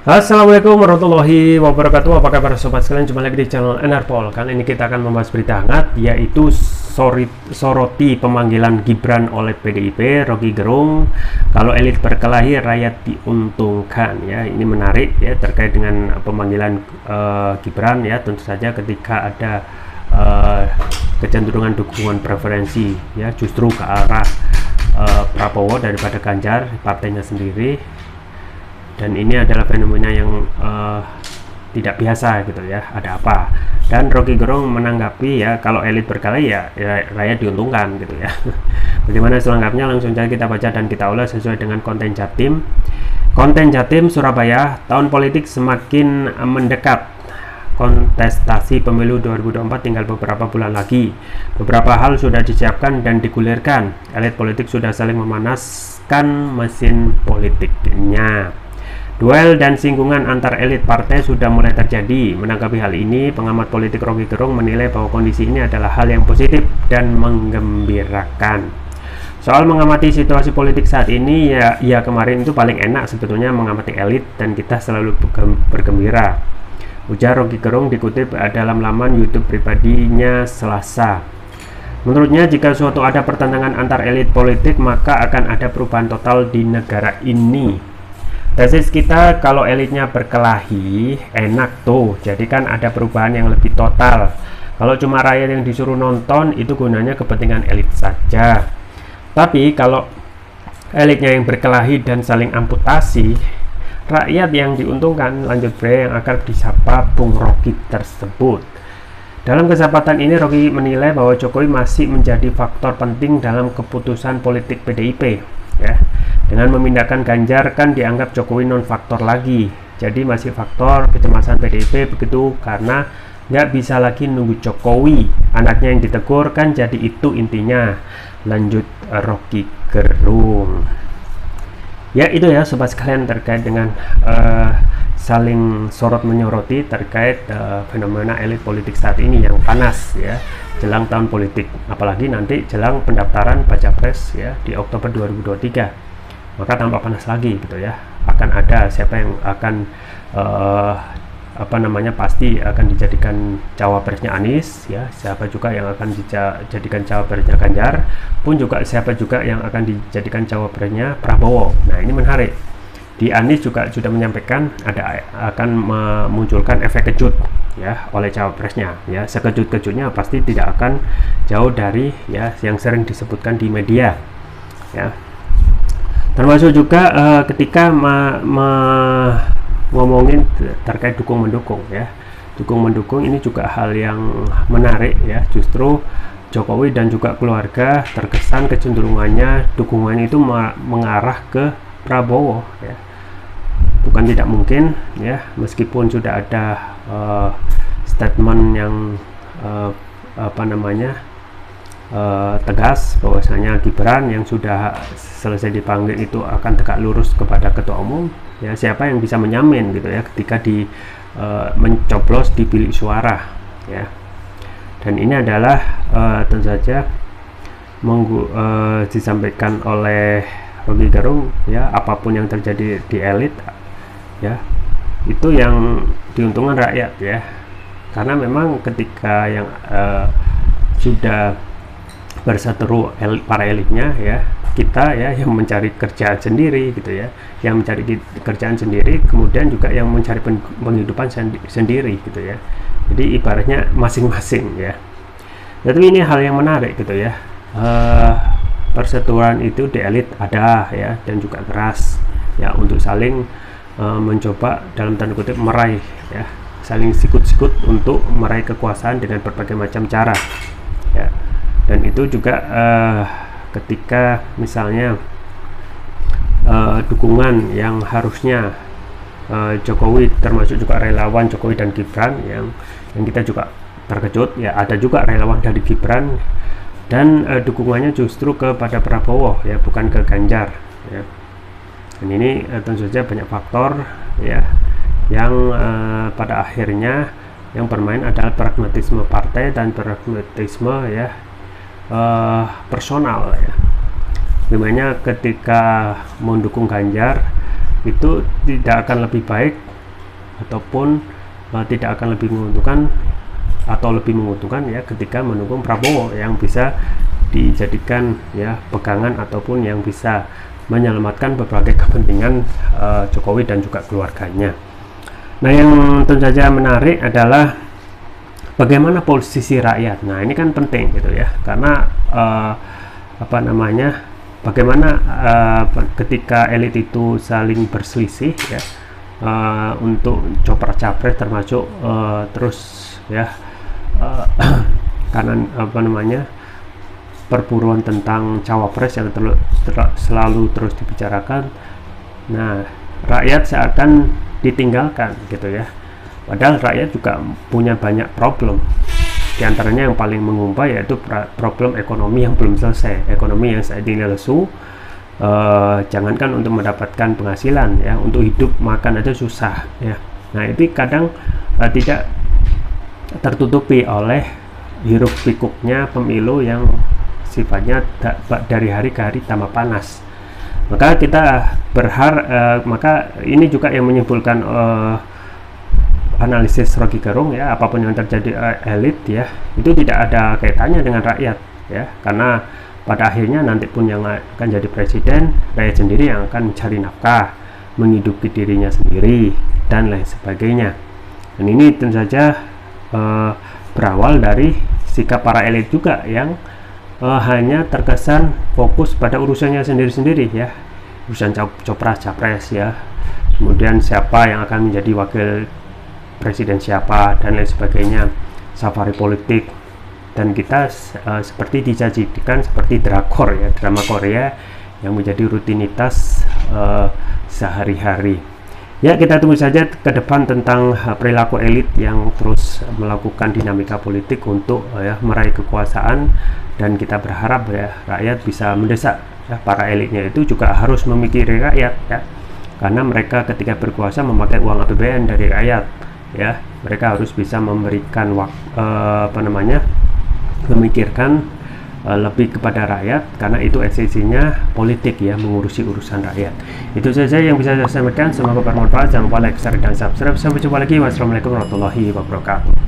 Assalamualaikum warahmatullahi wabarakatuh. Apa kabar sobat sekalian? Jumpa lagi di channel Enerpol. Kali ini kita akan membahas berita hangat, yaitu soroti pemanggilan Gibran oleh PDIP, Rocky Gerung. Kalau elit berkelahi, rakyat diuntungkan. Ya, ini menarik ya terkait dengan pemanggilan Gibran ya. Tentu saja ketika ada kecenderungan dukungan preferensi ya justru ke arah Prabowo daripada Ganjar, partainya sendiri. Dan ini adalah fenomena yang tidak biasa gitu ya. Ada apa? Dan Rocky Gerung menanggapi ya, kalau elit berkelahi ya rakyat diuntungkan gitu ya. Bagaimana selengkapnya? Langsung saja kita baca dan kita ulas sesuai dengan konten Jatim. Konten Jatim Surabaya, tahun politik semakin mendekat. Kontestasi pemilu 2024 tinggal beberapa bulan lagi. Beberapa hal sudah disiapkan dan digulirkan. Elit politik sudah saling memanaskan mesin politiknya. Duel dan singgungan antar elit partai sudah mulai terjadi. Menanggapi hal ini, pengamat politik Rocky Gerung menilai bahwa kondisi ini adalah hal yang positif dan menggembirakan. Soal mengamati situasi politik saat ini, ya kemarin itu paling enak sebetulnya mengamati elit dan kita selalu bergembira. Ujar Rocky Gerung dikutip dalam laman YouTube pribadinya Selasa. Menurutnya, jika suatu ada pertentangan antar elit politik, maka akan ada perubahan total di negara ini. Tesis kita, kalau elitnya berkelahi enak tuh, jadi kan ada perubahan yang lebih total. Kalau cuma rakyat yang disuruh nonton, itu gunanya kepentingan elit saja. Tapi kalau elitnya yang berkelahi dan saling amputasi, rakyat yang diuntungkan. Lanjut bre yang akan disapa Bung Rocky tersebut. Dalam kesempatan ini, Rocky menilai bahwa Jokowi masih menjadi faktor penting dalam keputusan politik PDIP ya. Dengan memindahkan Ganjar kan dianggap Jokowi non faktor lagi, jadi masih faktor kecemasan PDIP begitu, karena nggak bisa lagi nunggu Jokowi, anaknya yang ditegur kan, jadi itu intinya. Lanjut Rocky Gerung. Ya itu ya sobat sekalian terkait dengan saling sorot menyoroti terkait fenomena elit politik saat ini yang panas ya jelang tahun politik, apalagi nanti jelang pendaftaran baca pres ya di Oktober 2023. Maka tampak panas lagi gitu ya. Akan ada siapa yang akan pasti akan dijadikan cawapresnya Anies ya, siapa juga yang akan dijadikan cawapresnya Ganjar, pun juga siapa juga yang akan dijadikan cawapresnya Prabowo. Nah, ini menarik. Di Anies juga sudah menyampaikan akan memunculkan efek kejut ya oleh cawapresnya ya. Sekejut-kejutnya pasti tidak akan jauh dari ya yang sering disebutkan di media ya. Termasuk juga ketika ngomongin terkait dukung mendukung ya. Dukung mendukung ini juga hal yang menarik ya. Justru Jokowi dan juga keluarga terkesan kecenderungannya dukungannya itu mengarah ke Prabowo ya. Bukan tidak mungkin ya, meskipun sudah ada statement yang tegas bahwasanya Gibran yang sudah selesai dipanggil itu akan tegak lurus kepada ketua umum ya. Siapa yang bisa menyamin gitu ya ketika mencoblos di bilik suara ya. Dan ini adalah tentu saja disampaikan oleh Rocky Gerung ya, apapun yang terjadi di elit ya itu yang diuntungkan rakyat ya, karena memang ketika yang sudah berseteru para elitnya ya, kita ya yang mencari kerjaan sendiri gitu ya, yang mencari kerjaan sendiri, kemudian juga yang mencari penghidupan sendiri gitu ya. Jadi ibaratnya masing-masing ya. Tapi ini hal yang menarik gitu ya. Perseteruan itu di elit ada ya, dan juga keras ya untuk saling mencoba dalam tanda kutip meraih ya, saling sikut-sikut untuk meraih kekuasaan dengan berbagai macam cara ya. Dan itu juga ketika misalnya dukungan yang harusnya Jokowi, termasuk juga relawan Jokowi dan Gibran yang kita juga terkejut ya, ada juga relawan dari Gibran dan dukungannya justru kepada Prabowo ya, bukan ke Ganjar ya. Dan ini tentu saja banyak faktor ya yang pada akhirnya yang bermain adalah pragmatisme partai dan pragmatisme ya personal ya. Dimana ketika mendukung Ganjar itu tidak akan lebih baik ataupun tidak akan lebih menguntungkan atau lebih menguntungkan ya ketika mendukung Prabowo yang bisa dijadikan ya pegangan ataupun yang bisa menyelamatkan berbagai kepentingan Jokowi dan juga keluarganya. Nah, yang tentu saja menarik adalah bagaimana posisi rakyat. Nah, ini kan penting gitu ya, karena bagaimana ketika elit itu saling berselisih ya untuk capres termasuk terus ya karena perburuan tentang cawapres yang selalu terus dibicarakan. Nah, rakyat seakan ditinggalkan gitu ya, padahal rakyat juga punya banyak problem. Di antaranya yang paling mengumpat yaitu problem ekonomi yang belum selesai, ekonomi yang saat ini lesu. Jangankan untuk mendapatkan penghasilan ya, untuk hidup makan aja susah ya. Nah, itu kadang tidak tertutupi oleh hiruk pikuknya pemilu yang sifatnya dari hari ke hari tambah panas. Maka kita maka ini juga yang menyimpulkan analisis Rocky Gerung ya, apapun yang terjadi elit ya, itu tidak ada kaitannya dengan rakyat ya, karena pada akhirnya nanti pun yang akan jadi presiden rakyat sendiri yang akan mencari nafkah, menghidupi dirinya sendiri dan lain sebagainya. Dan ini tentu saja berawal dari sikap para elit juga yang hanya terkesan fokus pada urusannya sendiri-sendiri ya, urusan capres ya, kemudian siapa yang akan menjadi wakil presiden siapa dan lain sebagainya, safari politik. Dan kita seperti disajikan seperti drakor ya, drama Korea yang menjadi rutinitas sehari-hari. Ya, kita tunggu saja ke depan tentang perilaku elit yang terus melakukan dinamika politik untuk meraih kekuasaan, dan kita berharap ya rakyat bisa mendesak ya, para elitnya itu juga harus memikirkan rakyat ya, karena mereka ketika berkuasa memakai uang APBN dari rakyat ya, mereka harus bisa memberikan memikirkan lebih kepada rakyat, karena itu esensinya politik ya, mengurusi urusan rakyat. Itu saja yang bisa saya sampaikan, semoga bermanfaat. Jangan lupa like, share, dan subscribe. Sampai jumpa lagi. Wassalamualaikum warahmatullahi wabarakatuh.